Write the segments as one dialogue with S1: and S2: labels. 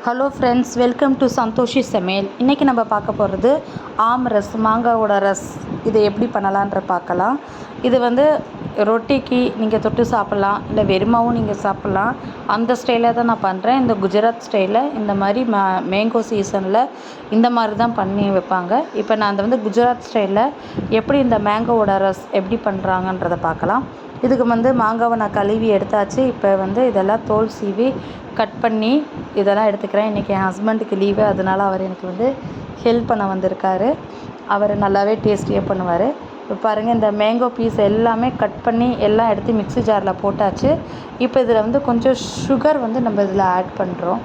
S1: Hello friends, welcome to Santoshi சமையல். இன்றைக்கி நம்ம பார்க்க போகிறது ஆம்ரஸ், மாங்காவோட ரஸ். இதை எப்படி பண்ணலான்ற பார்க்கலாம். இது ரொட்டிக்கு நீங்கள் தொட்டு சாப்பிட்லாம், இல்லை வெறுமாவும் நீங்கள் சாப்பிட்லாம். அந்த ஸ்டைலில் தான் நான் பண்ணுறேன். இந்த குஜராத் ஸ்டைலில் இந்த மாதிரி மேங்கோ சீசனில் இந்த மாதிரி தான் பண்ணி வைப்பாங்க. இப்போ நான் குஜராத் ஸ்டைலில் எப்படி இந்த மேங்கோவோட ரஸ் எப்படி பண்ணுறாங்கன்றதை பார்க்கலாம். இதுக்கு மாங்காவை நான் கழுவி எடுத்தாச்சு. இப்போ இதெல்லாம் தோல் சீவி கட் பண்ணி இதெல்லாம் எடுத்துக்கிறேன். இன்றைக்கி என் ஹஸ்பண்டுக்கு லீவு, அதனால் அவர் எனக்கு ஹெல்ப் பண்ண வந்திருக்காரு. அவர் நல்லாவே டேஸ்டியாக பண்ணுவார். இப்போ பாருங்கள், இந்த மேங்கோ பீஸ் எல்லாமே கட் பண்ணி எல்லாம் எடுத்து மிக்ஸி ஜாரில் போட்டாச்சு. இப்போ இதில் கொஞ்சம் சுகர் நம்ம இதில் ஆட் பண்ணுறோம்.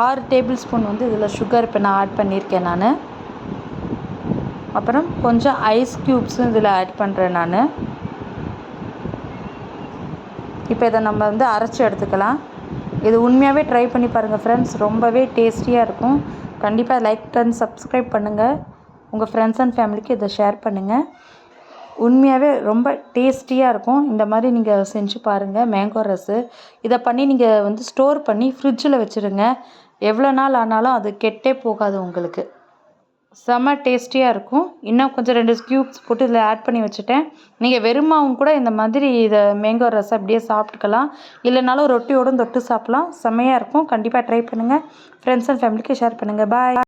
S1: 6 டேபிள் ஸ்பூன் இதில் சுகர் இப்போ நான் ஆட் பண்ணியிருக்கேன். நான் அப்புறம் கொஞ்சம் ஐஸ் க்யூப்ஸும் இதில் ஆட் பண்ணுறேன். நான் இப்போ இதை நம்ம அரைச்சி எடுத்துக்கலாம். இது உண்மையாகவே ட்ரை பண்ணி பாருங்கள் ஃப்ரெண்ட்ஸ், ரொம்பவே டேஸ்டியாக இருக்கும். கண்டிப்பாக லைக் அண்ட் சப்ஸ்கிரைப் பண்ணுங்கள். உங்கள் ஃப்ரெண்ட்ஸ் அண்ட் ஃபேமிலிக்கு இதை ஷேர் பண்ணுங்கள். உண்மையாகவே ரொம்ப டேஸ்டியாக இருக்கும். இந்த மாதிரி நீங்கள் செஞ்சு பாருங்கள். மேங்கோ ரஸ்ஸு இதை பண்ணி நீங்கள் ஸ்டோர் பண்ணி ஃப்ரிட்ஜில் வச்சுருங்க. எவ்வளோ நாள் ஆனாலும் அது கெட்டே போகாது. உங்களுக்கு செம்ம டேஸ்டியாக இருக்கும். இன்னும் கொஞ்சம் 2 க்யூப்ஸ் போட்டு இதில் ஆட் பண்ணி வச்சுட்டேன். நீங்கள் வெறுமாவும் கூட இந்த மாதிரி இதை மேங்கோ ரஸ் அப்படியே சாப்பிட்டுக்கலாம். இல்லைனாலும் ரொட்டியோடு தொட்டு சாப்பிட்லாம். செம்மையாக இருக்கும். கண்டிப்பாக ட்ரை பண்ணுங்கள். ஃப்ரெண்ட்ஸ் அண்ட் ஃபேமிலிக்கு ஷேர் பண்ணுங்கள். பாய்.